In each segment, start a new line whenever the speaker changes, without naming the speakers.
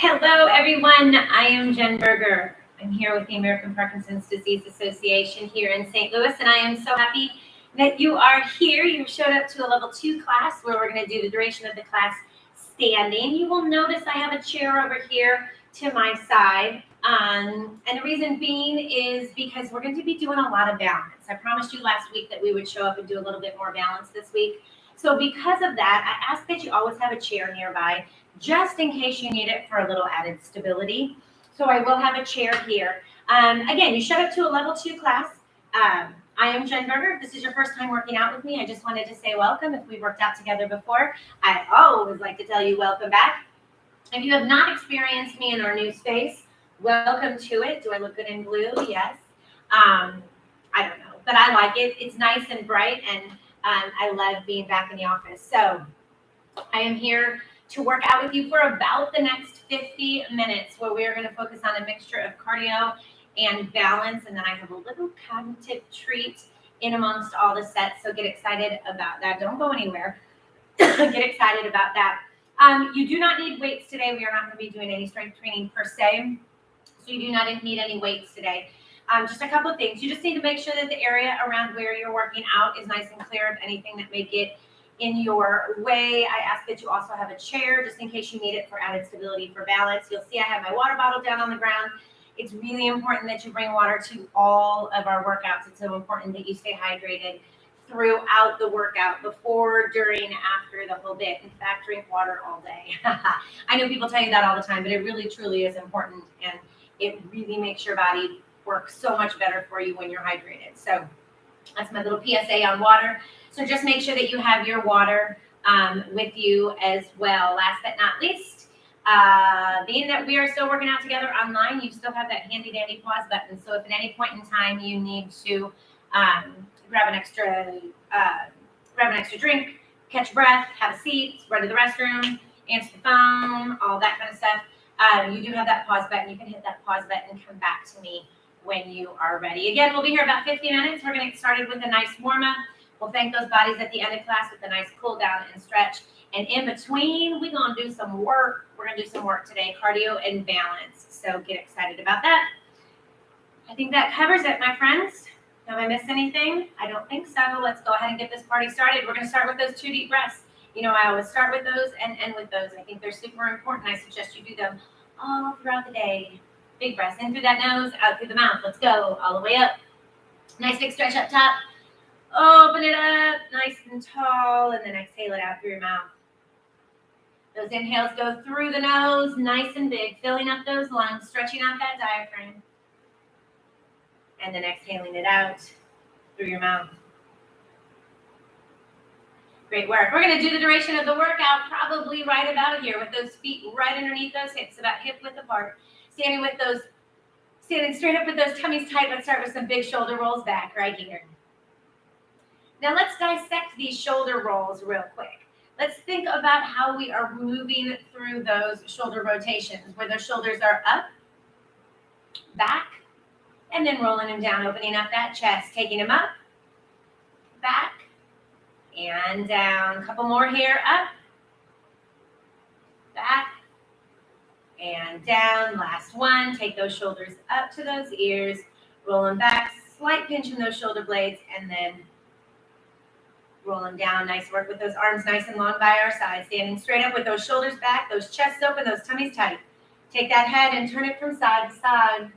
Hello, everyone. I am Jen Berger. I'm here with the American Parkinson's Disease Association here in St. Louis, and I am so happy that you are here. You showed up to a level 2 class where we're going to do the duration of the class standing. You will notice I have a chair over here to my side. And the reason being is because we're going to be doing a lot of balance. I promised you last week that we would show up and do a little bit more balance this week. So because of that, I ask that you always have a chair nearby just in case you need it for a little added stability. So I will have a chair here. Again, you showed up to a level 2 class. I am Jen Berger. If this is your first time working out with me, I just wanted to say welcome. If we've worked out together before, I always like to tell you welcome back. If you have not experienced me in our new space, welcome to it. Do I look good in blue? Yes. I don't know, but I like it. It's nice and bright, and I love being back in the office. So I am here to work out with you for about the next 50 minutes where we are going to focus on a mixture of cardio and balance. And then I have a little cognitive treat in amongst all the sets. So get excited about that. Don't go anywhere. Get excited about that. You do not need weights today. We are not going to be doing any strength training per se. So you do not need any weights today. Just a couple of things. You just need to make sure that the area around where you're working out is nice and clear of anything that may get in your way. I ask that you also have a chair just in case you need it for added stability for balance. You'll see I have my water bottle down on the ground. It's really important that you bring water to all of our workouts. It's so important that you stay hydrated throughout the workout, before, during, after, the whole bit. In fact, drink water all day. I know people tell you that all the time, but it really truly is important, and it really makes your body work so much better for you when you're hydrated. So that's my little PSA on water. So just make sure that you have your water with you as well. Last but not least, being that we are still working out together online, you still have that handy dandy pause button. So if at any point in time you need to grab an extra drink, catch a breath, have a seat, run to the restroom, answer the phone, all that kind of stuff, you do have that pause button. You can hit that pause button and come back to me when you are ready. Again, we'll be here about 50 minutes. We're going to get started with a nice warm-up. We'll thank those bodies at the end of class with a nice cool down and stretch. And in between, we're going to do some work. We're going to do some work today, cardio and balance. So get excited about that. I think that covers it, my friends. Have I missed anything? I don't think so. Let's go ahead and get this party started. We're going to start with those 2 deep breaths. You know, I always start with those and end with those. I think they're super important. I suggest you do them all throughout the day. Big breaths in through that nose, out through the mouth. Let's go all the way up. Nice big stretch up top. Open it up nice and tall, and then exhale it out through your mouth. Those inhales go through the nose, nice and big, filling up those lungs, stretching out that diaphragm. And then exhaling it out through your mouth. Great work. We're going to do the duration of the workout probably right about here with those feet right underneath those hips, about hip width apart. Standing straight up with those tummies tight. Let's start with some big shoulder rolls back right here. Now let's dissect these shoulder rolls real quick. Let's think about how we are moving through those shoulder rotations, where those shoulders are up, back, and then rolling them down, opening up that chest, taking them up, back, and down. A couple more here, up, back, and down. Last one. Take those shoulders up to those ears, roll them back, slight pinch in those shoulder blades, and then roll them down. Nice work with those arms nice and long by our side. Standing straight up with those shoulders back, those chests open, those tummies tight. Take that head and turn it from side to side.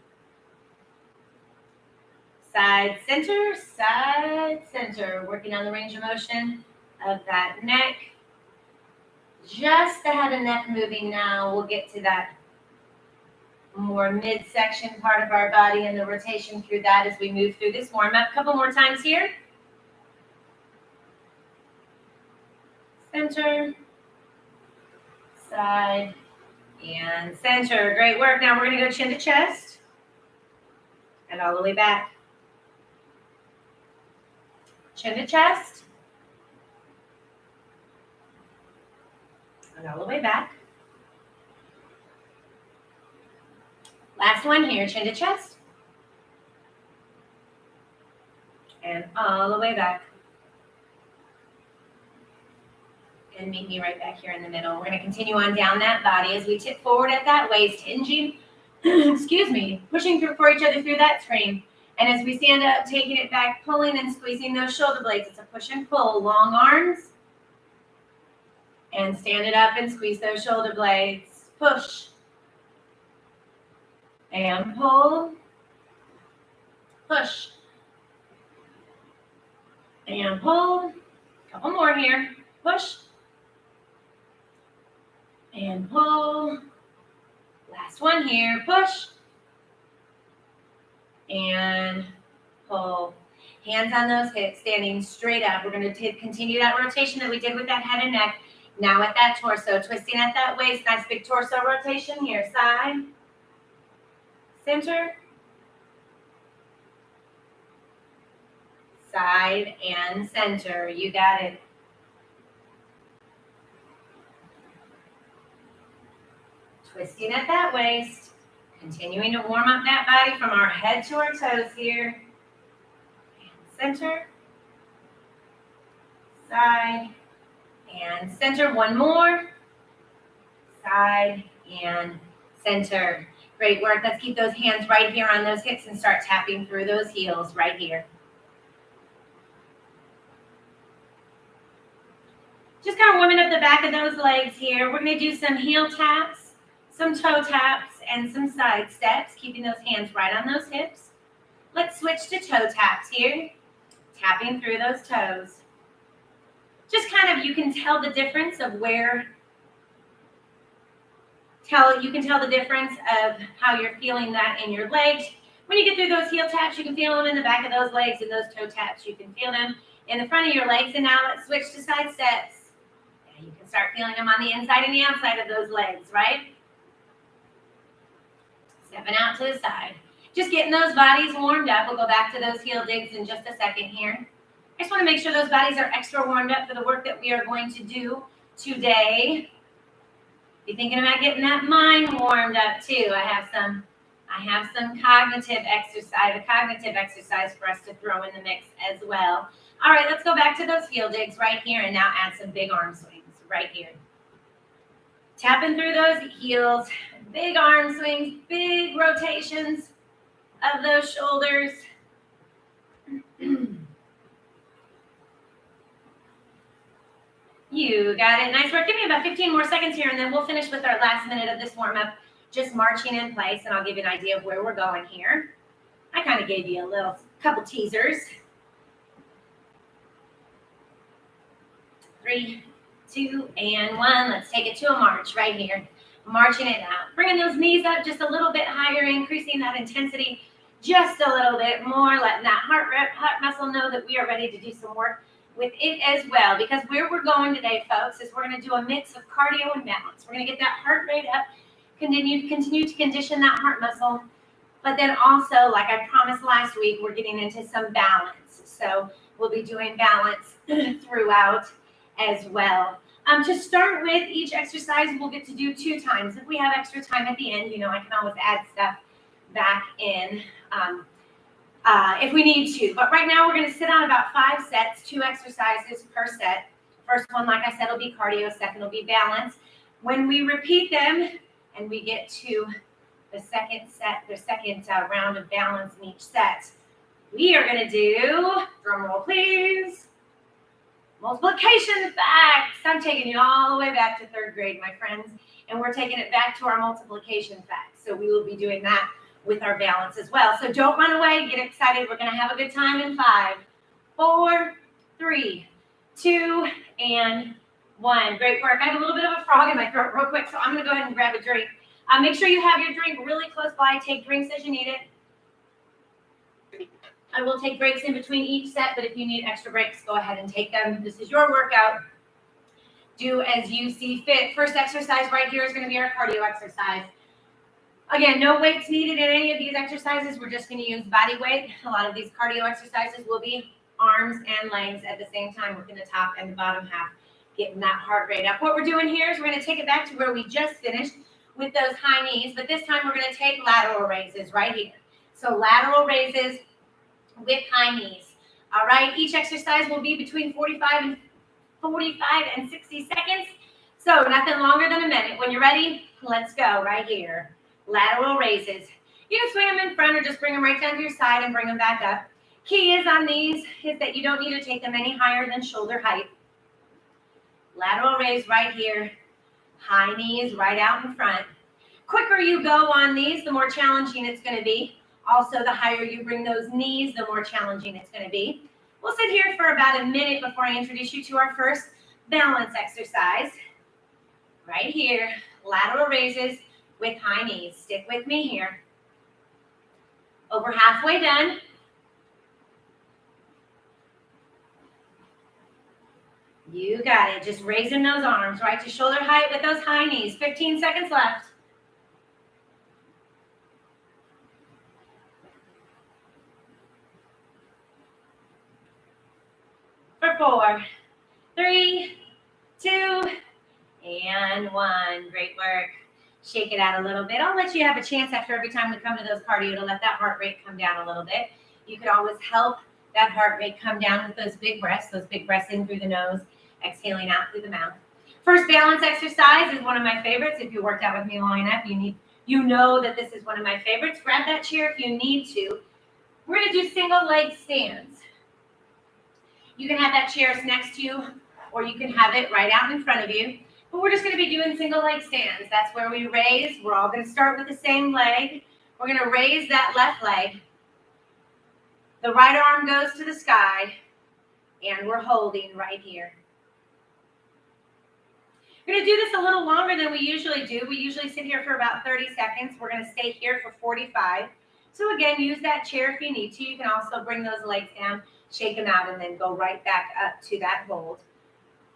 Side, center. Working on the range of motion of that neck. Just the head and neck moving now. We'll get to that more midsection part of our body and the rotation through that as we move through this warm-up. Couple more times here. Center, side, and center. Great work. Now we're going to go chin to chest and all the way back. Chin to chest and all the way back. Last one here, chin to chest and all the way back. And meet me right back here in the middle. We're going to continue on down that body as we tip forward at that waist, hinging, excuse me, pushing through for each other through that screen. And as we stand up, taking it back, pulling and squeezing those shoulder blades. It's a push and pull, long arms. And stand it up and squeeze those shoulder blades. Push. And pull. Push. And pull. Couple more here. Push. And pull. Last one here. Push. And pull. Hands on those hips, standing straight up. We're going to continue that rotation that we did with that head and neck. Now at that torso, twisting at that waist. Nice big torso rotation here. Side. Center. Side and center. You got it. Twisting at that waist. Continuing to warm up that body from our head to our toes here. And center. Side. And center. One more. Side and center. Great work. Let's keep those hands right here on those hips and start tapping through those heels right here. Just kind of warming up the back of those legs here. We're going to do some heel taps, some toe taps, and some side steps, keeping those hands right on those hips. Let's switch to toe taps here, tapping through those toes. Just kind of, you can tell the difference of you can tell the difference of how you're feeling that in your legs. When you get through those heel taps, you can feel them in the back of those legs, and those toe taps, you can feel them in the front of your legs. And now let's switch to side steps. You can start feeling them on the inside and the outside of those legs, right? Stepping out to the side. Just getting those bodies warmed up. We'll go back to those heel digs in just a second here. I just want to make sure those bodies are extra warmed up for the work that we are going to do today. Be thinking about getting that mind warmed up too. I have some cognitive exercise for us to throw in the mix as well. All right, let's go back to those heel digs right here and now add some big arm swings right here. Tapping through those heels, big arm swings, big rotations of those shoulders. You got it. Nice work. Give me about 15 more seconds here, and then we'll finish with our last minute of this warm-up, just marching in place, and I'll give you an idea of where we're going here. I kind of gave you a couple teasers. 3, 2, and 1. Let's take it to a march right here. Marching it out. Bringing those knees up just a little bit higher, increasing that intensity just a little bit more, letting that heart muscle know that we are ready to do some work with it as well. Because where we're going today, folks, is we're going to do a mix of cardio and balance. We're going to get that heart rate up, continue to condition that heart muscle. But then also, like I promised last week, we're getting into some balance. So we'll be doing balance throughout as well. To start with, each exercise we'll get to do 2 times. If we have extra time at the end, I can always add stuff back in if we need to. But right now we're going to sit on about 5 sets, 2 exercises per set. First one, like I said, will be cardio. Second will be balance. When we repeat them and we get to the second round of balance in each set, we are going to do, drum roll please, multiplication facts. I'm taking you all the way back to 3rd grade, my friends, and we're taking it back to our multiplication facts. So we will be doing that with our balance as well. So don't run away, get excited. We're going to have a good time in 5, 4, 3, 2, and 1. Great work. I have a little bit of a frog in my throat real quick, so I'm going to go ahead and grab a drink. Make sure you have your drink really close by. Take drinks as you need it. I will take breaks in between each set, but if you need extra breaks, go ahead and take them. This is your workout. Do as you see fit. First exercise right here is going to be our cardio exercise. Again, no weights needed in any of these exercises. We're just going to use body weight. A lot of these cardio exercises will be arms and legs at the same time, working the top and the bottom half, getting that heart rate up. What we're doing here is we're going to take it back to where we just finished with those high knees, but this time we're going to take lateral raises right here. So lateral raises with high knees. All right, each exercise will be between 45 45 and 60 seconds. So nothing longer than a minute. When you're ready, let's go right here. Lateral raises. You can swing them in front or just bring them right down to your side and bring them back up. Key is on these is that you don't need to take them any higher than shoulder height. Lateral raise right here. High knees right out in front. Quicker you go on these, the more challenging it's going to be. Also, the higher you bring those knees, the more challenging it's going to be. We'll sit here for about a minute before I introduce you to our first balance exercise. Right here, lateral raises with high knees. Stick with me here. Over halfway done. You got it. Just raising those arms right to shoulder height with those high knees. 15 seconds left. For 4, 3, 2, and 1. Great work. Shake it out a little bit. I'll let you have a chance after every time we come to those cardio to let that heart rate come down a little bit. You could always help that heart rate come down with those big breaths in through the nose, exhaling out through the mouth. First balance exercise is one of my favorites. If you worked out with me long enough, you know that this is one of my favorites. Grab that chair if you need to. We're going to do single leg stands. You can have that chair next to you, or you can have it right out in front of you. But we're just going to be doing single leg stands. That's where we raise. We're all going to start with the same leg. We're going to raise that left leg. The right arm goes to the sky, and we're holding right here. We're going to do this a little longer than we usually do. We usually sit here for about 30 seconds. We're going to stay here for 45. So again, use that chair if you need to. You can also bring those legs down, shake them out, and then go right back up to that hold.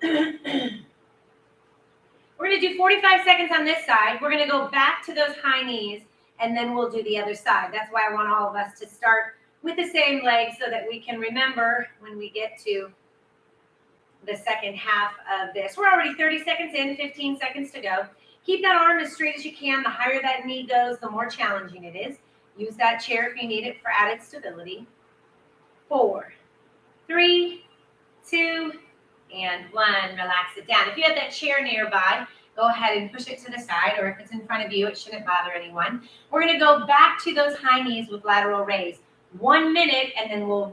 We're going to do 45 seconds on this side. We're going to go back to those high knees, and then we'll do the other side. That's why I want all of us to start with the same leg so that we can remember when we get to the second half of this. We're already 30 seconds in, 15 seconds to go. Keep that arm as straight as you can. The higher that knee goes, the more challenging it is. Use that chair if you need it for added stability. 4, 3, 2, and 1. Relax it down. If you have that chair nearby, go ahead and push it to the side, or if it's in front of you, it shouldn't bother anyone. We're going to go back to those high knees with lateral raise. 1 minute, and then we'll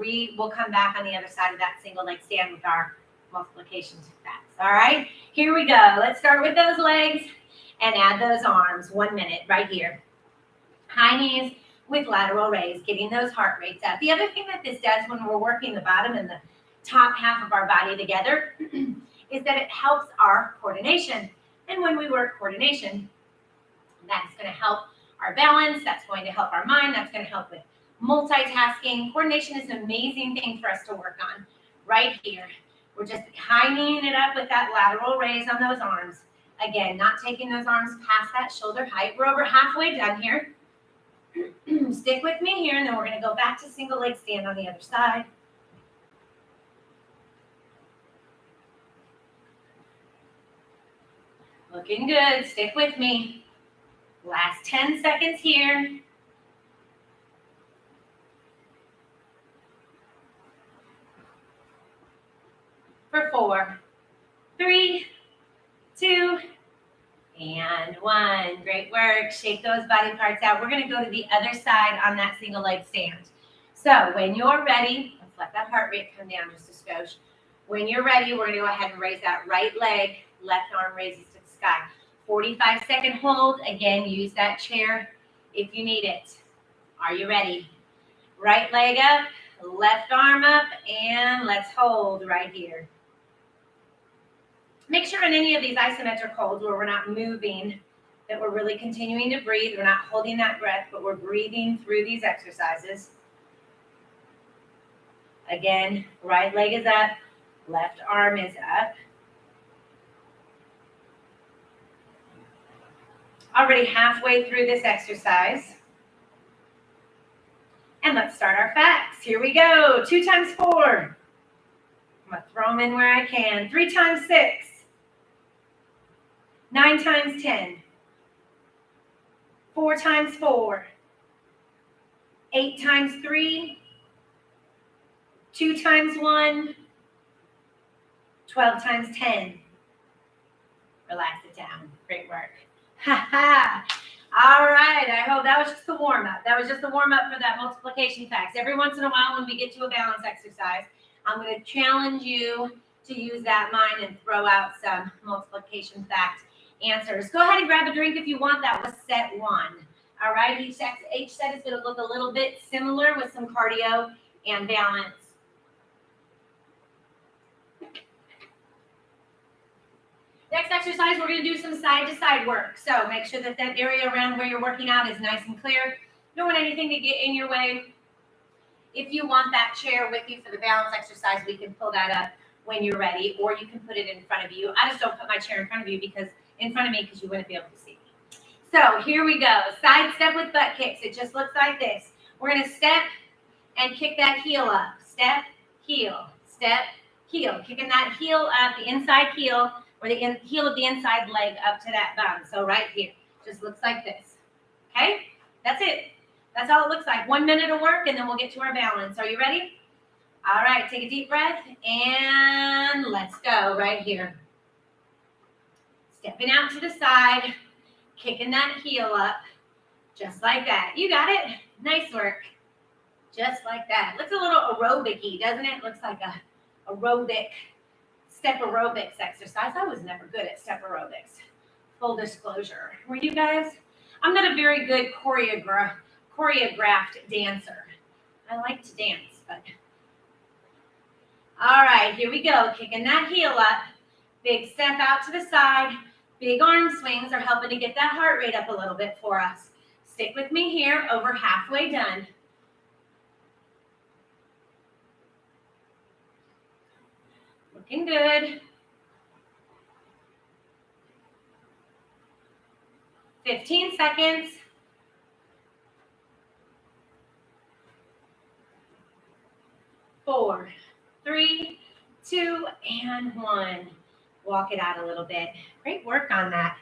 come back on the other side of that single leg stand with our multiplication stacks. All right, here we go. Let's start with those legs and add those arms. 1 minute right here. High knees with lateral raise, getting those heart rates up. The other thing that this does when we're working the bottom and the top half of our body together is that it helps our coordination. And when we work coordination, that's going to help our balance. That's going to help our mind. That's going to help with multitasking. Coordination is an amazing thing for us to work on right here. We're just high kneeing it up with that lateral raise on those arms. Again, not taking those arms past that shoulder height. We're over halfway done here. Stick with me here, and then we're going to go back to single leg stand on the other side. Looking good. Stick with me. Last 10 seconds here. For 4, 3, 2, and 1. Great work. Shake those body parts out. We're going to go to the other side on that single leg stand. So when you're ready, let's let that heart rate come down just a skosh. When you're ready, we're going to go ahead and raise that right leg. Left arm raises to the sky. 45-second hold. Again, use that chair if you need it. Are you ready? Right leg up, left arm up, and let's hold right here. Make sure in any of these isometric holds where we're not moving, that we're really continuing to breathe. We're not holding that breath, but we're breathing through these exercises. Again, right leg is up, left arm is up. Already halfway through this exercise. And let's start our facts. Here we go. 2 times 4. I'm going to throw them in where I can. 3 times 6. 9 times 10. 4 times 4. 8 times 3. 2 times 1. 12 times 10. Relax it down. Great work. Ha ha. All right. I hope that was just the warm up. That was just the warm up for that multiplication facts. Every once in a while, when we get to a balance exercise, I'm going to challenge you to use that mind and throw out some multiplication fact answers. Go ahead and grab a drink if you want. That was set 1. All right. Each set is going to look a little bit similar with some cardio and balance. Next exercise, we're going to do some side-to-side work. So make sure that that area around where you're working out is nice and clear. Don't want anything to get in your way. If you want that chair with you for the balance exercise, we can pull that up when you're ready, or you can put it in front of you. I just don't put my chair in front of you because you wouldn't be able to see me. So here we go. Side step with butt kicks. It just looks like this. We're going to step and kick that heel up. Step, heel, step, heel. Kicking that heel up, the inside heel, or the heel of the inside leg up to that bum. So right here, just looks like this. Okay, that's it. That's all it looks like. 1 minute of work, and then we'll get to our balance. Are you ready? All right, take a deep breath, and let's go right here. Stepping out to the side, kicking that heel up, just like that. You got it. Nice work. Just like that. Looks a little aerobic-y, doesn't it? Looks like a aerobic step aerobics exercise. I was never good at step aerobics. Full disclosure. Were you guys? I'm not a very good choreographed dancer. I like to dance, but. All right, here we go. Kicking that heel up. Big step out to the side. Big arm swings are helping to get that heart rate up a little bit for us. Stick with me here. Over halfway done. Looking good. 15 seconds. 4, 3, 2, and 1. Walk it out a little bit. Great work on that.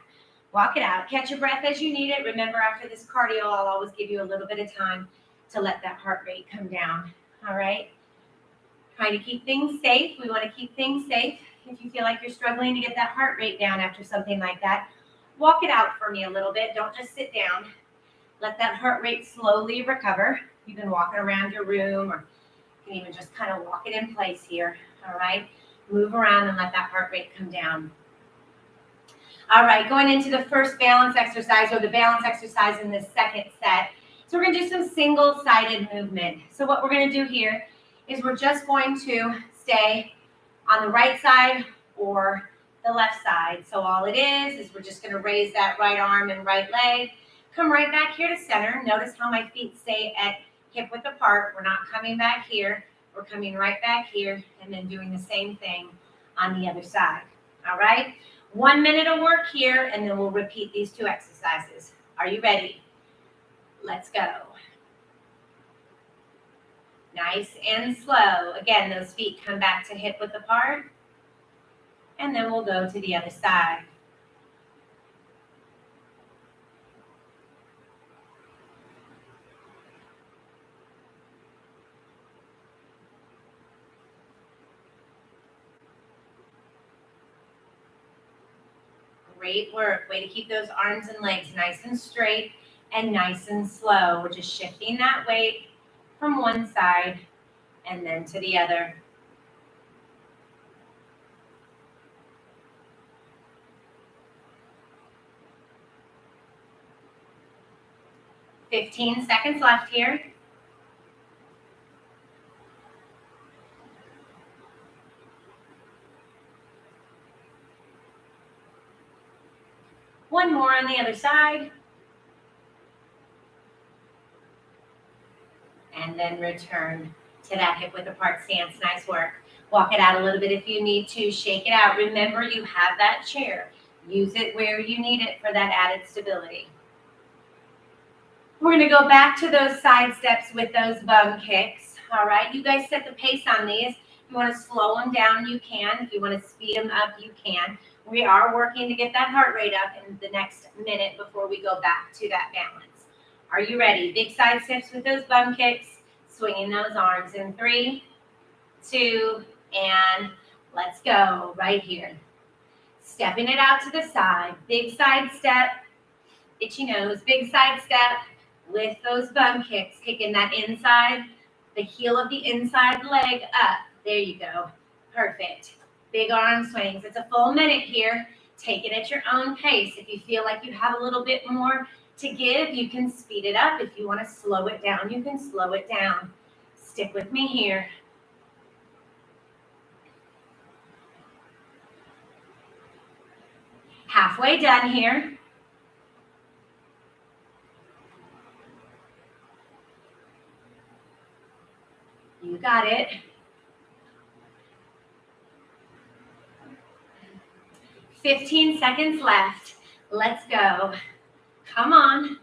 Walk it out. Catch your breath as you need it. Remember, after this cardio, I'll always give you a little bit of time to let that heart rate come down. All right? Trying to keep things safe. We want to keep things safe. If you feel like you're struggling to get that heart rate down after something like that, walk it out for me a little bit. Don't just sit down. Let that heart rate slowly recover. You've been walking around your room, or you can even just kind of walk it in place here. All right? Move around and let that heart rate come down. All right, going into the first balance exercise, or the balance exercise in this second set. So we're going to do some single-sided movement. So what we're going to do here is we're just going to stay on the right side or the left side. So all it is we're just going to raise that right arm and right leg. Come right back here to center. Notice how my feet stay at hip width apart. We're not coming back here. We're coming right back here, and then doing the same thing on the other side. All right? 1 minute of work here, and then we'll repeat these 2 exercises. Are you ready? Let's go. Nice and slow. Again, those feet come back to hip width apart, and then we'll go to the other side. Great work. Way to keep those arms and legs nice and straight and nice and slow. We're just shifting that weight from one side and then to the other. "15 seconds left here. One more on the other side. And then return to that hip width apart stance. Nice work. Walk it out a little bit if you need to. Shake it out. Remember, you have that chair. Use it where you need it for that added stability. We're going to go back to those side steps with those bum kicks. All right, you guys set the pace on these. If you want to slow them down, you can. If you want to speed them up, you can. We are working to get that heart rate up in the next minute before we go back to that balance. Are you ready? Big side steps with those bum kicks, swinging those arms in 3, 2, and Let's go right here. Stepping it out to the side. Big side step. Itchy nose. Big side step with those bum kicks. Kicking that inside, the heel of the inside leg up. There you go. Perfect. Big arm swings. It's a full minute here. Take it at your own pace. If you feel like you have a little bit more to give, you can speed it up. If you want to slow it down, you can slow it down. Stick with me here. Halfway done here. You got it. 15 seconds left. Let's go. Come on.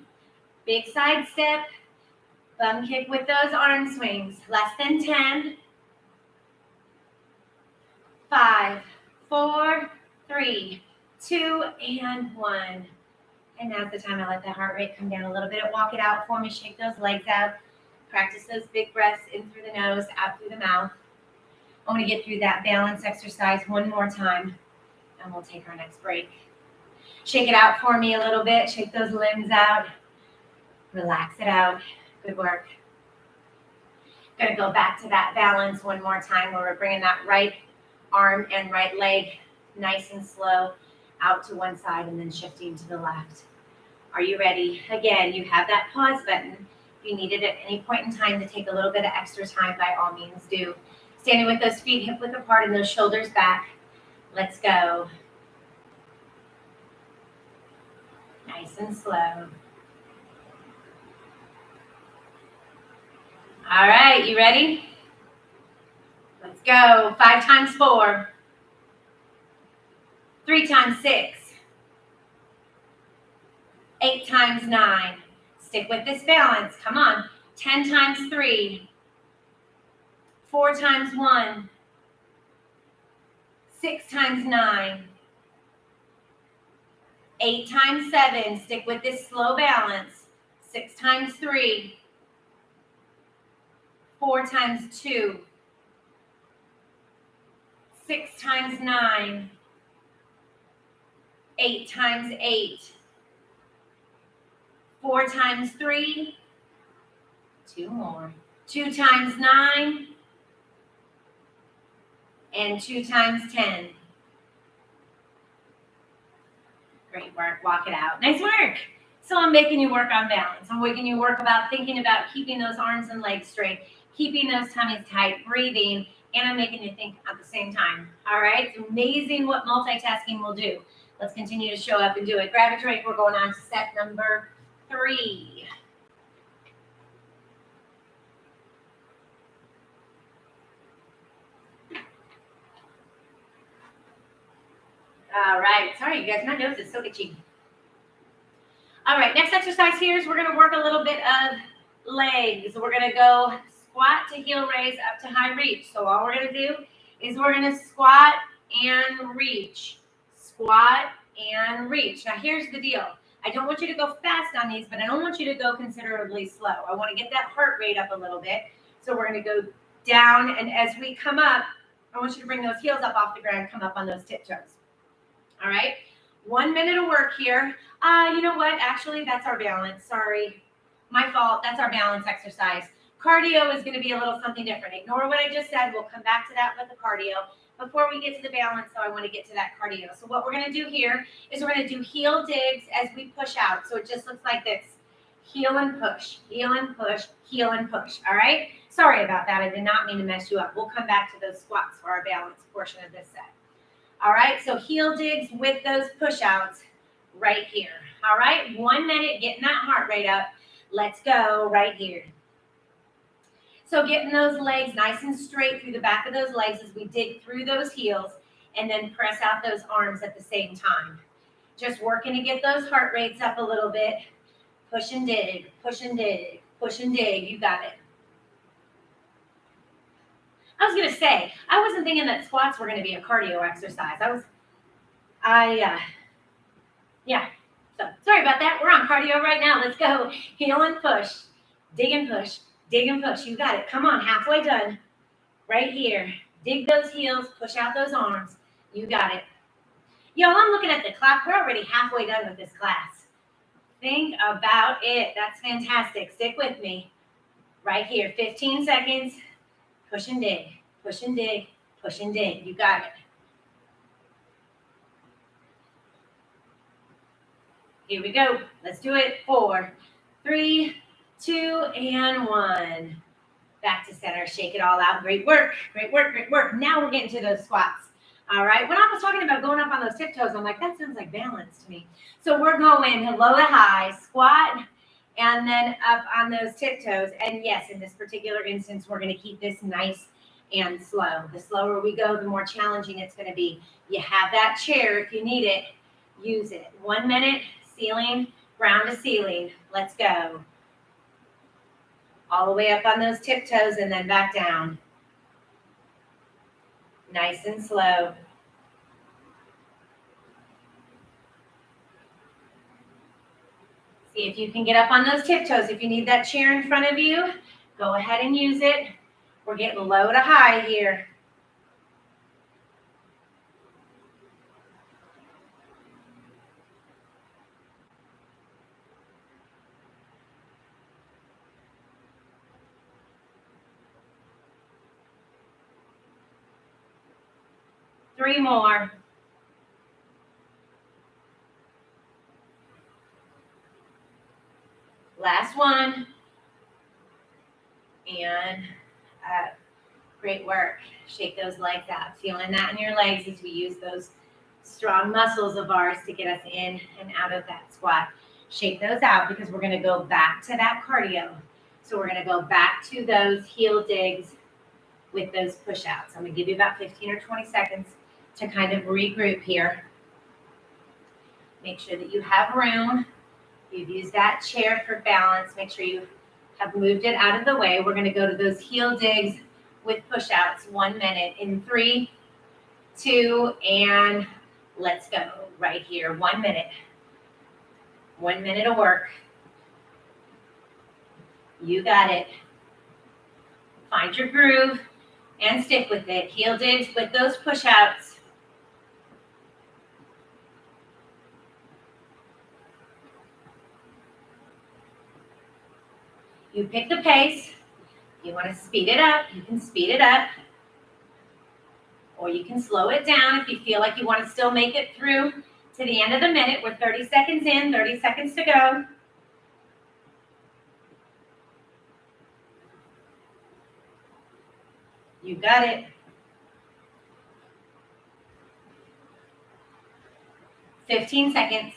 Big side step. Bum kick with those arm swings. Less than 10. 5, 4, 3, 2, and 1. And now's the time I let the heart rate come down a little bit. Walk it out for me. Shake those legs out. Practice those big breaths in through the nose, out through the mouth. I want to get through that balance exercise one more time, and we'll take our next break. Shake it out for me a little bit. Shake those limbs out. Relax it out. Good work. Going to go back to that balance one more time where we're bringing that right arm and right leg nice and slow out to one side and then shifting to the left. Are you ready? Again, you have that pause button. If you need it at any point in time to take a little bit of extra time, by all means do. Standing with those feet hip width apart and those shoulders back. Let's go. Nice and slow. All right, you ready? Let's go. 5 times 4. 3 times 6. 8 times 9. Stick with this balance. Come on. 10 times 3. 4 times 1. 6 times 9. 8 times 7. Stick with this slow balance. 6 times 3. 4 times 2. 6 times 9. 8 times 8. 4 times 3. 2 more. 2 times 9. And 2 times 10. Great work. Walk it out. Nice work. So I'm making you work on balance. I'm making you work about thinking about keeping those arms and legs straight, keeping those tummies tight, breathing, and I'm making you think at the same time. All right? It's amazing what multitasking will do. Let's continue to show up and do it. Grab a drink. We're going on to set number 3. All right. Sorry, you guys. My nose is so itchy. All right. Next exercise here is we're going to work a little bit of legs. We're going to go squat to heel raise up to high reach. So all we're going to do is we're going to squat and reach. Squat and reach. Now, here's the deal. I don't want you to go fast on these, but I don't want you to go considerably slow. I want to get that heart rate up a little bit. So we're going to go down, and as we come up, I want you to bring those heels up off the ground, come up on those tiptoes. All right? 1 minute of work here. You know what? Actually, that's our balance. Sorry. My fault. That's our balance exercise. Cardio is going to be a little something different. Ignore what I just said. We'll come back to that with the cardio. Before we get to the balance, though, I want to get to that cardio. So what we're going to do here is we're going to do heel digs as we push out. So it just looks like this. Heel and push, heel and push, heel and push. All right? Sorry about that. I did not mean to mess you up. We'll come back to those squats for our balance portion of this set. All right? So heel digs with those push outs right here. All right? 1 minute, getting that heart rate up. Let's go right here. So getting those legs nice and straight through the back of those legs as we dig through those heels and then press out those arms at the same time. Just working to get those heart rates up a little bit. Push and dig, push and dig, push and dig. You got it. I was going to say, I wasn't thinking that squats were going to be a cardio exercise. Yeah. So sorry about that. We're on cardio right now. Let's go. Heel and push, dig and push. Dig and push. You got it. Come on. Halfway done. Right here. Dig those heels, push out those arms. You got it. Y'all, I'm looking at the clock. We're already halfway done with this class. Think about it. That's fantastic. Stick with me. Right here, 15 seconds. Push and dig, push and dig, push and dig. You got it. Here we go. Let's do it. 4, 3, 2, and 1. Back to center. Shake it all out. Great work. Great work. Great work. Now we're getting to those squats. All right. When I was talking about going up on those tiptoes, I'm like, that sounds like balance to me. So we're going low to high, squat, and then up on those tiptoes. And yes, in this particular instance, we're going to keep this nice and slow. The slower we go, the more challenging it's going to be. You have that chair. If you need it, use it. 1 minute, ceiling, ground to ceiling. Let's go. All the way up on those tiptoes and then back down. Nice and slow. See if you can get up on those tiptoes. If you need that chair in front of you, go ahead and use it. We're getting low to high here. Three more. Last one. And great work. Shake those legs out. Feeling that in your legs as we use those strong muscles of ours to get us in and out of that squat. Shake those out because we're going to go back to that cardio. So we're going to go back to those heel digs with those push-outs. I'm going to give you about 15 or 20 seconds to kind of regroup here. Make sure that you have room. You've used that chair for balance. Make sure you have moved it out of the way. We're going to go to those heel digs with push-outs. 1 minute in 3, 2, and let's go. Right here, 1 minute. 1 minute of work. You got it. Find your groove and stick with it. Heel digs with those push-outs. You pick the pace. If you want to speed it up, you can speed it up. Or you can slow it down if you feel like you want to still make it through to the end of the minute. We're 30 seconds in, 30 seconds to go. You got it. 15 seconds.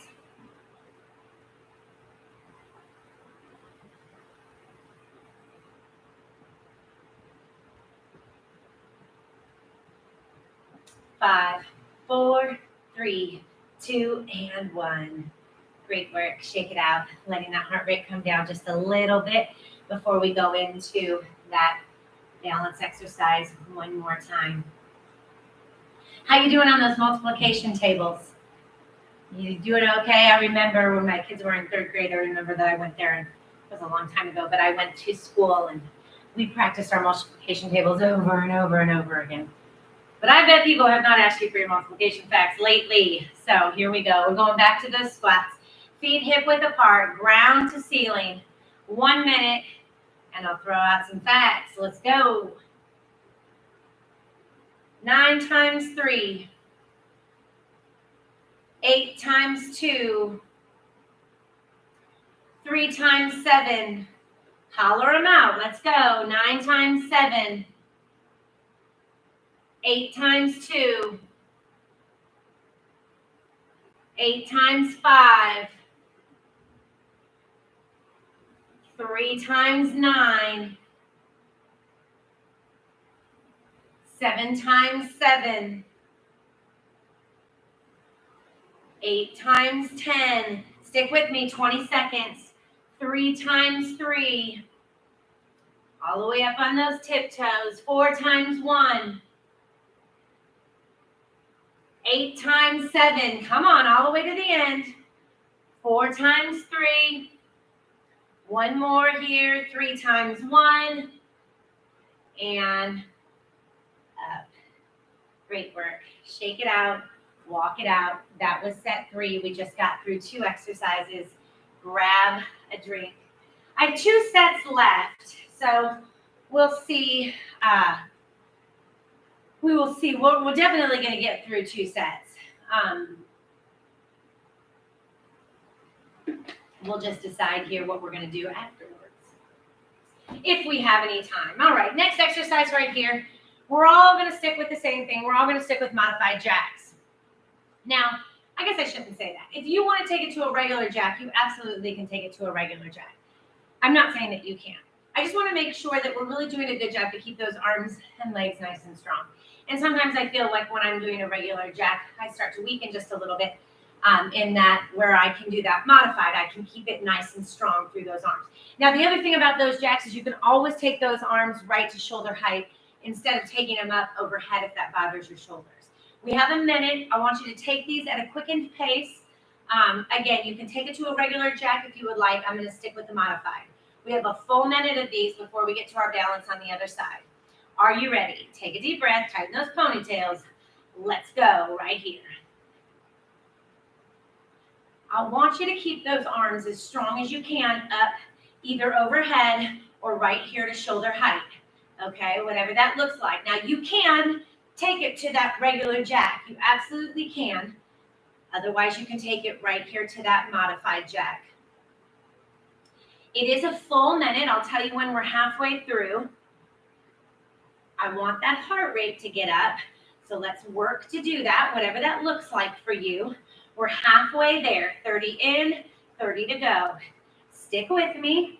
Five, 4, 3, 2, and 1. Great work. Shake it out, letting that heart rate come down just a little bit before we go into that balance exercise one more time. How you doing on those multiplication tables? You doing okay? I remember when my kids were in 3rd grade, I remember that I went there, and it was a long time ago, but I went to school and we practiced our multiplication tables over and over and over again. But I bet people have not asked you for your multiplication facts lately. So here we go. We're going back to those squats. Feet hip width apart, ground to ceiling. 1 minute, and I'll throw out some facts. Let's go. 9 times 3. 8 times 2. 3 times 7. Holler them out. Let's go. 9 times 7. 8 times 2. 8 times 5. 3 times 9. 7 times 7. 8 times 10. Stick with me, 20 seconds. 3 times 3. All the way up on those tiptoes. 4 times 1. 8 times 7. Come on, all the way to the end. 4 times 3. One more here. 3 times 1. And up. Great work. Shake it out, walk it out. That was set 3. We just got through 2 exercises. Grab a drink. I have 2 sets left, so we'll see. We will see. We're definitely going to get through 2 sets. We'll just decide here what we're going to do afterwards, if we have any time. All right, next exercise right here. We're all going to stick with the same thing. We're all going to stick with modified jacks. Now, I guess I shouldn't say that. If you want to take it to a regular jack, you absolutely can take it to a regular jack. I'm not saying that you can't. I just want to make sure that we're really doing a good job to keep those arms and legs nice and strong. And sometimes I feel like when I'm doing a regular jack, I start to weaken just a little bit in that where I can do that modified. I can keep it nice and strong through those arms. Now, the other thing about those jacks is you can always take those arms right to shoulder height instead of taking them up overhead if that bothers your shoulders. We have a minute. I want you to take these at a quickened pace. Again, you can take it to a regular jack if you would like. I'm going to stick with the modified. We have a full minute of these before we get to our balance on the other side. Are you ready? Take a deep breath, tighten those ponytails. Let's go right here. I want you to keep those arms as strong as you can up either overhead or right here to shoulder height. Okay, whatever that looks like. Now you can take it to that regular jack. You absolutely can. Otherwise, you can take it right here to that modified jack. It is a full minute. I'll tell you when we're halfway through. I want that heart rate to get up. So let's work to do that, whatever that looks like for you. We're halfway there. 30 in, 30 to go. Stick with me.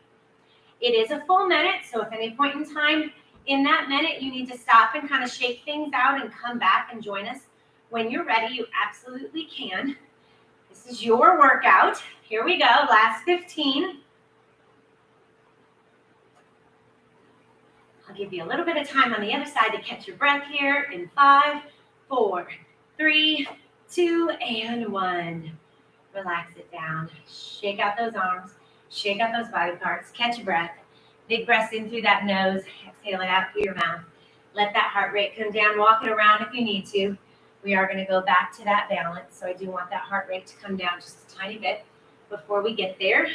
It is a full minute. So if at any point in time in that minute you need to stop and kind of shake things out and come back and join us when you're ready, you absolutely can. This is your workout. Here we go. Last 15. I'll give you a little bit of time on the other side to catch your breath here in 5, 4, 3, 2, and 1. Relax it down. Shake out those arms. Shake out those body parts. Catch your breath. Big breaths in through that nose. Exhale it out through your mouth. Let that heart rate come down. Walk it around if you need to. We are going to go back to that balance. So I do want that heart rate to come down just a tiny bit before we get there.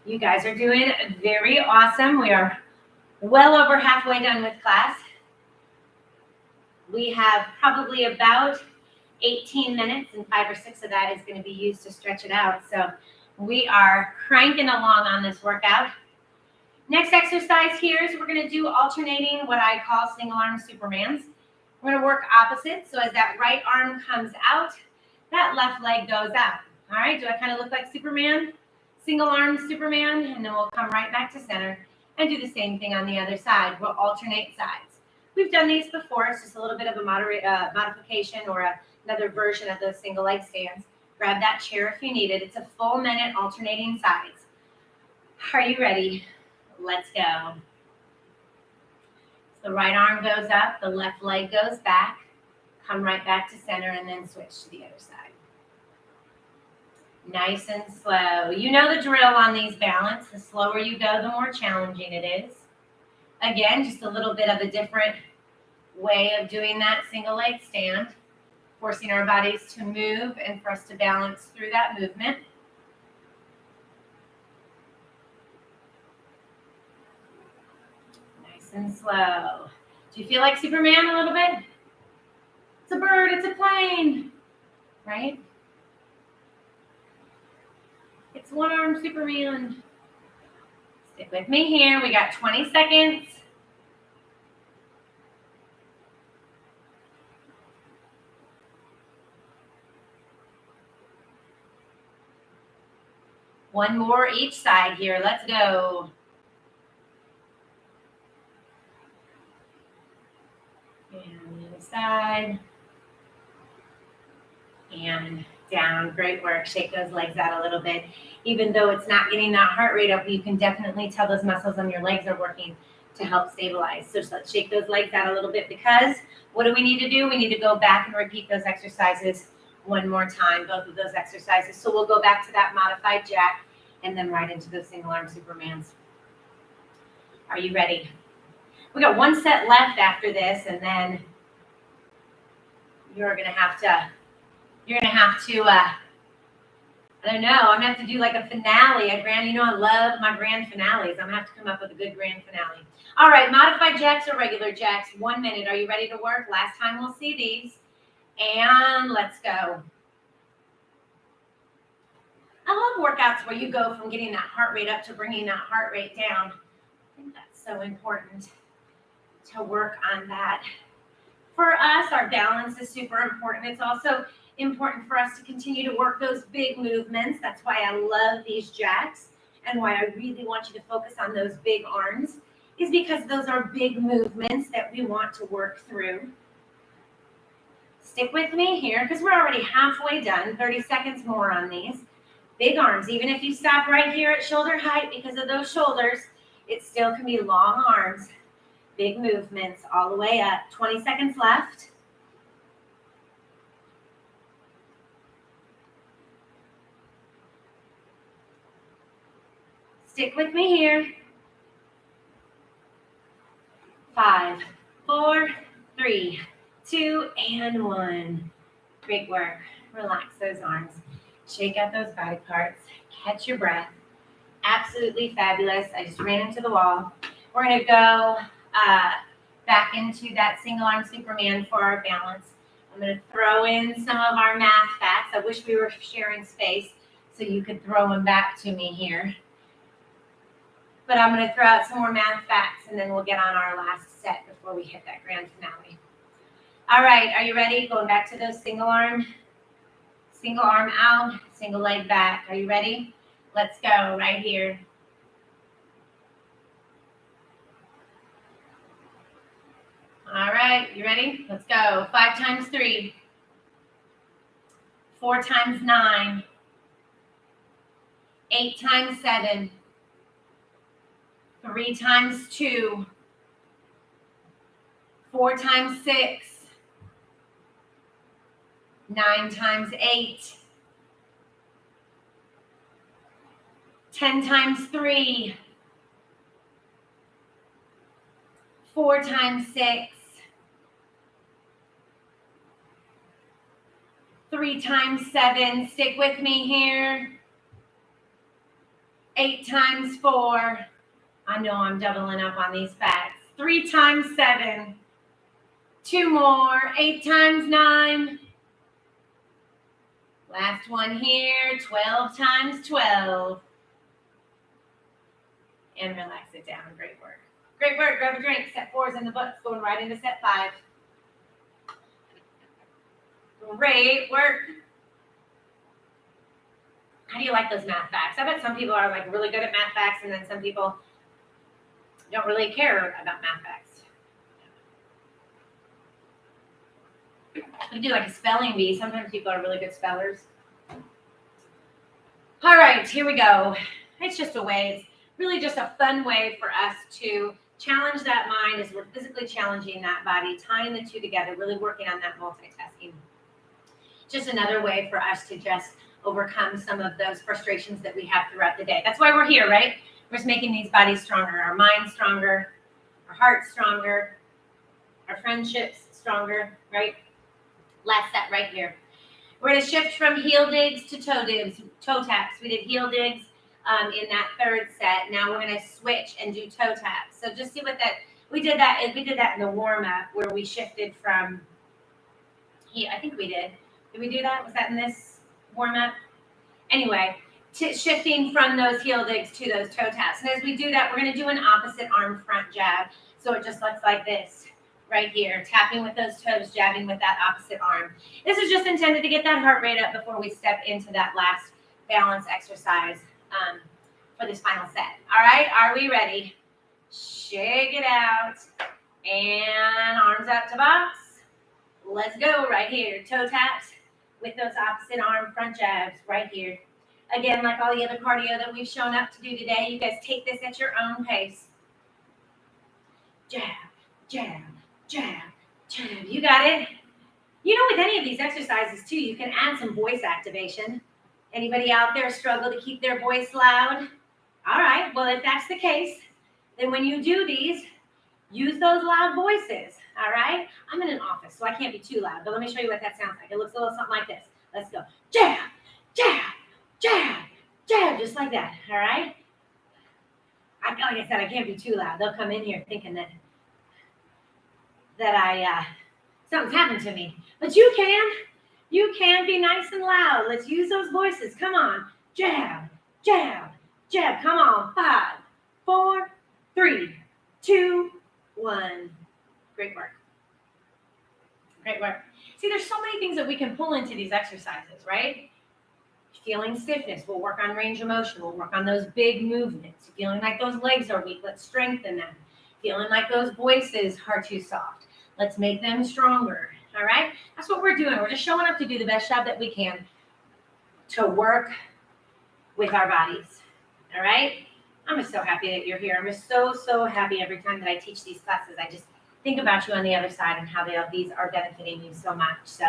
You guys are doing very awesome. We are well over halfway done with class. We have probably about 18 minutes, and 5 or 6 of that is going to be used to stretch it out. So we are cranking along on this workout. Next exercise here is we're going to do alternating what I call single arm Supermans. We're going to work opposite. So as that right arm comes out, that left leg goes out. All right, do I kind of look like Superman? Single arm Superman, and then we'll come right back to center and do the same thing on the other side. We'll alternate sides. We've done these before. It's just a little bit of a modification or another version of those single leg stands. Grab that chair if you need it. It's a full minute alternating sides. Are you ready? Let's go. So the right arm goes up, the left leg goes back. Come right back to center and then switch to the other side. Nice and slow. You know the drill on these balance. The slower you go, the more challenging it is. Again, just a little bit of a different way of doing that single leg stand, forcing our bodies to move and for us to balance through that movement. Nice and slow. Do you feel like Superman a little bit? It's a bird, it's a plane, right? It's one arm Superman. Stick with me here. We got 20 seconds. One more each side here. Let's go. And the other side. And down. Great work. Shake those legs out a little bit. Even though it's not getting that heart rate up, you can definitely tell those muscles on your legs are working to help stabilize. So just let's shake those legs out a little bit, because what do we need to do? We need to go back and repeat those exercises one more time, both of those exercises. So we'll go back to that modified jack and then right into those single arm Supermans. Are you ready? We got one set left after this, and then you're gonna have to, I don't know, I'm gonna have to do like a finale, a grand, I love my grand finales. I'm gonna have to come up with a good grand finale. All right, modified jacks or regular jacks, 1 minute. Are you ready to work? Last time we'll see these. And let's go. I love workouts where you go from getting that heart rate up to bringing that heart rate down. I think that's so important to work on that. For us, our balance is super important. It's also important for us to continue to work those big movements. That's why I love these jacks and why I really want you to focus on those big arms, is because those are big movements that we want to work through. Stick with me here because we're already halfway done. 30 seconds more on these. Big arms. Even if you stop right here at shoulder height because of those shoulders, it still can be long arms. Big movements all the way up. 20 seconds left. Stick with me here. 5, 4, 3, 2, and 1. Great work. Relax those arms. Shake out those body parts. Catch your breath. Absolutely fabulous. I just ran into the wall. We're going to go back into that single arm Superman for our balance. I'm going to throw in some of our math facts. I wish we were sharing space so you could throw them back to me here. But I'm going to throw out some more math facts and then we'll get on our last set before we hit that grand finale. All right, are you ready? Going back to those single arm out, single leg back. Are you ready? Let's go right here. All right, you ready? Let's go. 5 times 3. 4 times 9. 8 times 7. 3 times 2. 4 times 6. 9 times 8. 10 times 3. 4 times 6. 3 times 7. Stick with me here. 8 times 4. I know I'm doubling up on these facts. 3 times 7. 2 more. 8 times 9. Last one here. 12 times 12. And relax it down. Great work. Great work. Grab a drink. Set 4 is in the books. Going right into set 5. Great work. How do you like those math facts? I bet some people are like really good at math facts and then some people don't really care about math facts. We do like a spelling bee. Sometimes people are really good spellers. All right, here we go. It's just a way. It's really just a fun way for us to challenge that mind as we're physically challenging that body, tying the two together, really working on that multitasking. Just another way for us to just overcome some of those frustrations that we have throughout the day. That's why we're here, right? We're just making these bodies stronger, our minds stronger, our hearts stronger, our friendships stronger, right? Last set right here. We're going to shift from heel digs to toe taps. We did heel digs in that third set. Now we're going to switch and do toe taps. So just see what that, we did that in the warm up where we shifted from here. I think we did. Did we do that? Was that in this warm up? Anyway, shifting from those heel digs to those toe taps. And as we do that, we're going to do an opposite arm front jab. So it just looks like this right here, tapping with those toes, jabbing with that opposite arm. This is just intended to get that heart rate up before we step into that last balance exercise for this final set. All right, are we ready? Shake it out and arms out to box. Let's go right here. Toe taps with those opposite arm front jabs right here. Again, like all the other cardio that we've shown up to do today, you guys take this at your own pace. Jab, jab, jab, jab. You got it? You know, with any of these exercises too, you can add some voice activation. Anybody out there struggle to keep their voice loud? All right, well, if that's the case, then when you do these, Use those loud voices, all right? I'm in an office, so I can't be too loud, but let me show you what that sounds like. It looks a little something like this. Let's go. Jab, jab, jab, jab, just like that, all right? Like I said, I can't be too loud. They'll come in here thinking that something's happened to me. But you can be nice and loud. Let's use those voices. Come on. Jab, jab, jab. Come on. 5, 4, 3, 2, 1. Great work. Great work. See, there's so many things that we can pull into these exercises, right? Feeling stiffness, we'll work on range of motion. We'll work on those big movements. Feeling like those legs are weak, let's strengthen them. Feeling like those voices are too soft, let's make them stronger. All right? That's what we're doing. We're just showing up to do the best job that we can to work with our bodies. All right? I'm just so happy that you're here. I'm just so happy every time that I teach these classes. I just think about you on the other side and how these are benefiting you so much. So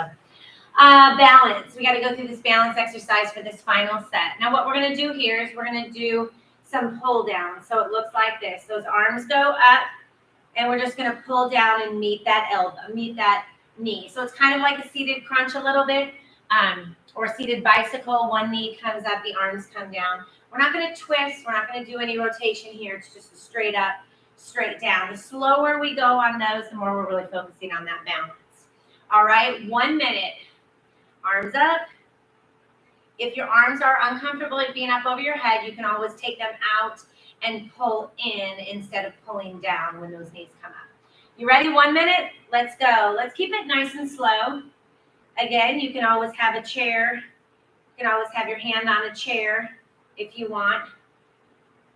balance. We got to go through this balance exercise for this final set. Now what we're going to do here is we're going to do some pull down. So it looks like this. Those arms go up and we're just going to pull down and meet that elbow, meet that knee. So it's kind of like a seated crunch a little bit, or a seated bicycle. One knee comes up, the arms come down. We're not going to twist. We're not going to do any rotation here. It's just a straight up, straight down. The slower we go on those, the more we're really focusing on that balance. All right, 1 minute. Arms up. If your arms are uncomfortable at being up over your head, you can always take them out and pull in instead of pulling down when those knees come up. You ready? 1 minute? Let's go. Let's keep it nice and slow. Again, you can always have a chair. You can always have your hand on a chair if you want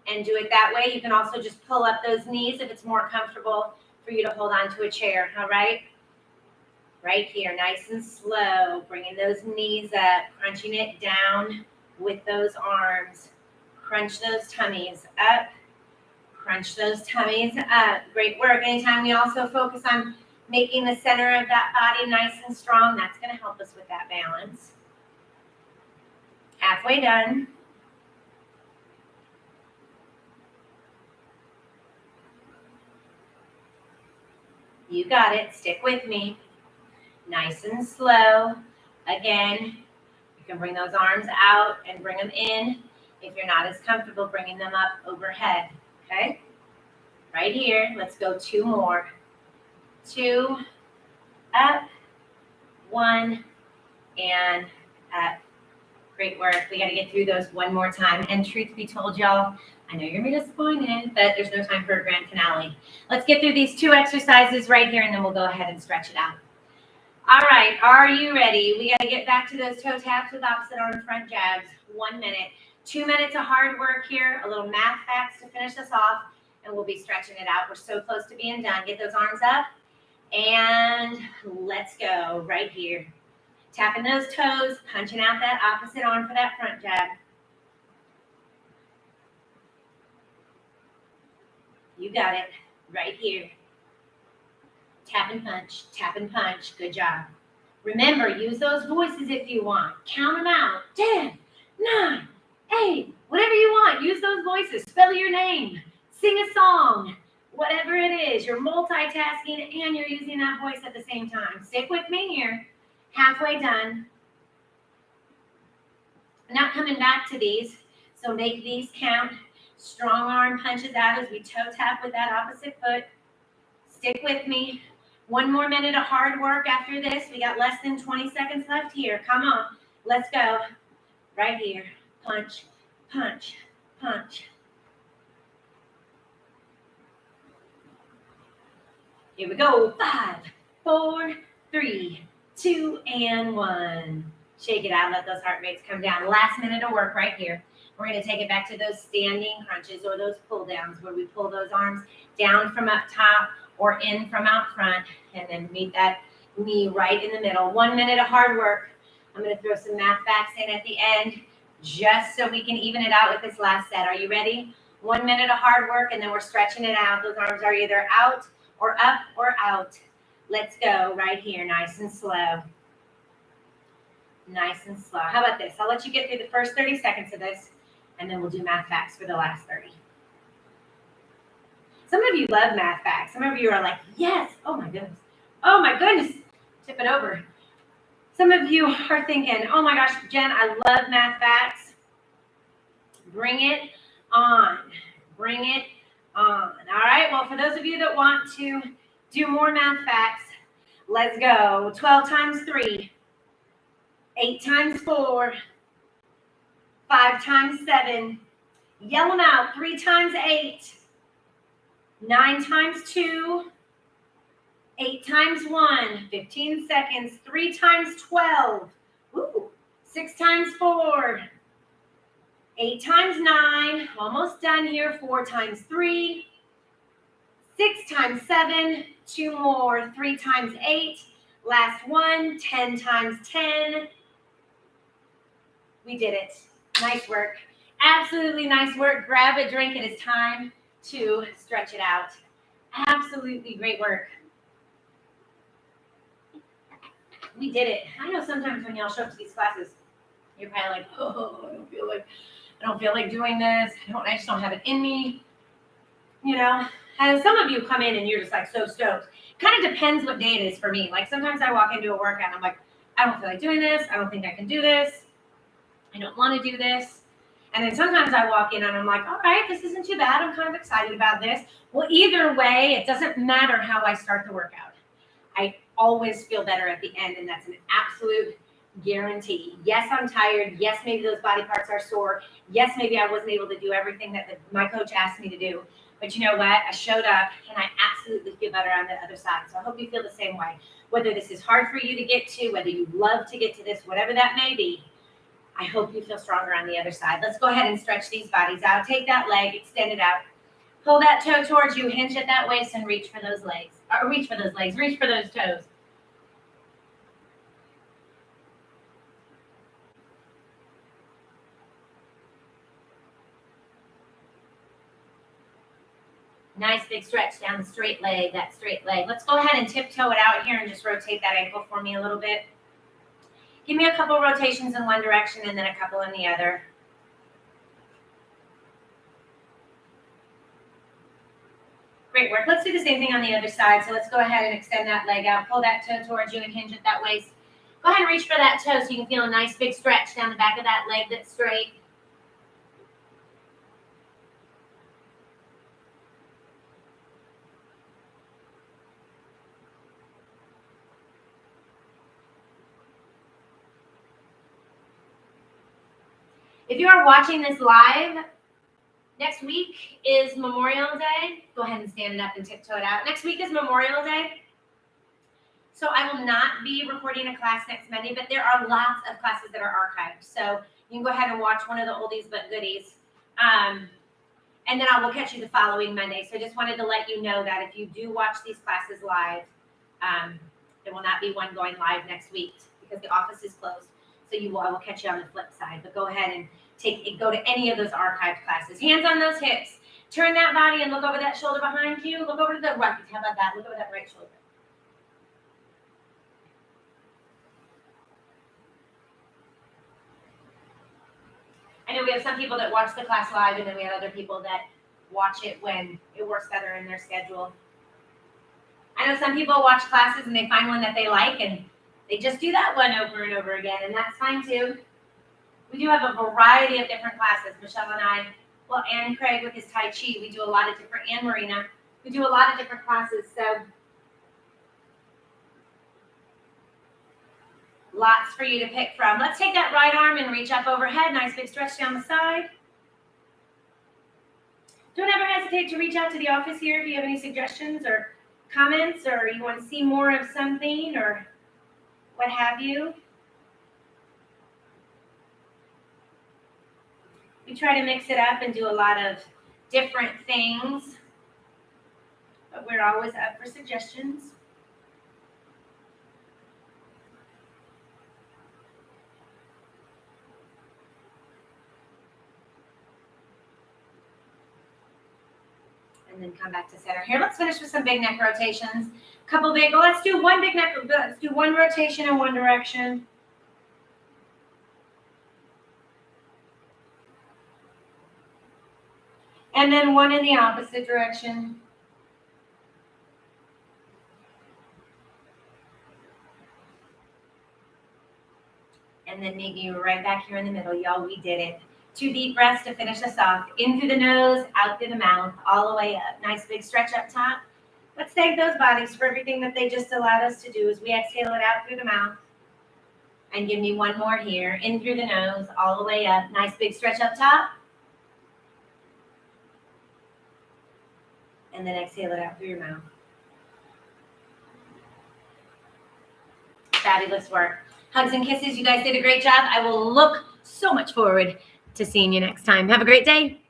and do it that way. You can also just pull up those knees if it's more comfortable for you to hold on to a chair. All right? Right here, nice and slow, bringing those knees up, crunching it down with those arms. Crunch those tummies up, crunch those tummies up. Great work. Anytime we also focus on making the center of that body nice and strong, that's going to help us with that balance. Halfway done. You got it. Stick with me. Nice and slow. Again, you can bring those arms out and bring them in. If you're not as comfortable bringing them up overhead, okay? Right here, let's go 2 more. 2, up, 1, and up. Great work. We got to get through those one more time. And truth be told, y'all, I know you're going to be disappointed, but there's no time for a grand finale. Let's get through these 2 exercises right here, and then we'll go ahead and stretch it out. All right, are you ready? We got to get back to those toe taps with opposite arm front jabs. 1 minute. 2 minutes of hard work here, a little math facts to finish us off, and we'll be stretching it out. We're so close to being done. Get those arms up, and let's go right here. Tapping those toes, punching out that opposite arm for that front jab. You got it, right here. Tap and punch, tap and punch. Good job. Remember, use those voices if you want. Count them out. 10, 9, 8, whatever you want. Use those voices. Spell your name. Sing a song. Whatever it is. You're multitasking and you're using that voice at the same time. Stick with me here. Halfway done. Now coming back to these. So make these count. Strong arm punches out as we toe tap with that opposite foot. Stick with me. 1 more minute of hard work after this. We got less than 20 seconds left here. Come on. Let's go. Right here. Punch, punch, punch. Here we go. 5, 4, 3, 2, and 1. Shake it out. Let those heart rates come down. Last minute of work right here. We're going to take it back to those standing crunches or those pull downs where we pull those arms down from up top or in from out front, and then meet that knee right in the middle. 1 minute of hard work. I'm going to throw some math facts in at the end just so we can even it out with this last set. Are you ready? 1 minute of hard work, and then we're stretching it out. Those arms are either out or up or out. Let's go right here, nice and slow. Nice and slow. How about this? I'll let you get through the first 30 seconds of this, and then we'll do math facts for the last 30. Some of you love math facts. Some of you are like, yes, oh my goodness. Oh my goodness, tip it over. Some of you are thinking, oh my gosh, Jen, I love math facts. Bring it on. Bring it on. All right, well, for those of you that want to do more math facts, let's go. 12 times 3, 8 times 4, 5 times 7. Yell them out. 3 times 8, 9 times 2, 8 times 1, 15 seconds. 3 times 12, ooh, 6 times 4, 8 times 9, almost done here. 4 times 3, 6 times 7, 2 more. 3 times 8, last one. 10 times 10. We did it. Nice work. Absolutely nice work. Grab a drink. It is time to stretch it out. Absolutely great work. We did it. I know sometimes when y'all show up to these classes, you're probably like, oh, I don't feel like doing this. I just don't have it in me. You know, and some of you come in and you're just like so stoked. Kind of depends what day it is for me. Like sometimes I walk into a workout and I'm like, I don't feel like doing this. I don't think I can do this. I don't want to do this. And then sometimes I walk in and I'm like, all right, this isn't too bad. I'm kind of excited about this. Well, either way, it doesn't matter how I start the workout. I always feel better at the end, and that's an absolute guarantee. Yes, I'm tired. Yes, maybe those body parts are sore. Yes, maybe I wasn't able to do everything that my coach asked me to do. But you know what? I showed up, and I absolutely feel better on the other side. So I hope you feel the same way. Whether this is hard for you to get to, whether you love to get to this, whatever that may be, I hope you feel stronger on the other side. Let's go ahead and stretch these bodies out. Take that leg, extend it out. Pull that toe towards you, hinge at that waist, and reach for those legs. Or reach for those legs, reach for those toes. Nice big stretch down the straight leg, that straight leg. Let's go ahead and tiptoe it out here and just rotate that ankle for me a little bit. Give me a couple rotations in one direction and then a couple in the other. Great work. Let's do the same thing on the other side. So let's go ahead and extend that leg out. Pull that toe towards you and hinge at that waist. Go ahead and reach for that toe so you can feel a nice big stretch down the back of that leg that's straight. If you are watching this live, next week is Memorial Day. Go ahead and stand it up and tiptoe it out. Next week is Memorial Day. So I will not be recording a class next Monday, but there are lots of classes that are archived. So you can go ahead and watch one of the oldies but goodies. And then I will catch you the following Monday. So I just wanted to let you know that if you do watch these classes live, there will not be one going live next week because the office is closed. So I will catch you on the flip side. But go ahead and go to any of those archived classes. Hands on those hips. Turn that body and look over that shoulder behind you. Look over to the right. How about that? Look over that right shoulder. I know we have some people that watch the class live, and then we have other people that watch it when it works better in their schedule. I know some people watch classes and they find one that they like, and they just do that one over and over again, and that's fine too. We do have a variety of different classes. Michelle and I, well, and Craig with his Tai Chi, we do a lot of different, and Marina, we do a lot of different classes, so lots for you to pick from. Let's take that right arm and reach up overhead. Nice big stretch down the side. Don't ever hesitate to reach out to the office here if you have any suggestions or comments, or you want to see more of something or what have you. We try to mix it up and do a lot of different things, but we're always up for suggestions. And then come back to center here. Let's finish with some big neck rotations. Couple big, let's do one big neck, let's do one rotation in one direction. And then one in the opposite direction. and then maybe right back here in the middle. Y'all, we did it. 2 deep breaths to finish us off. In through the nose, out through the mouth, all the way up. Nice big stretch up top. Let's thank those bodies for everything that they just allowed us to do as we exhale it out through the mouth. And give me one more here. In through the nose, all the way up. Nice big stretch up top. And then exhale it out through your mouth. Fabulous work. Hugs and kisses. You guys did a great job. I will look so much forward to seeing you next time. Have a great day.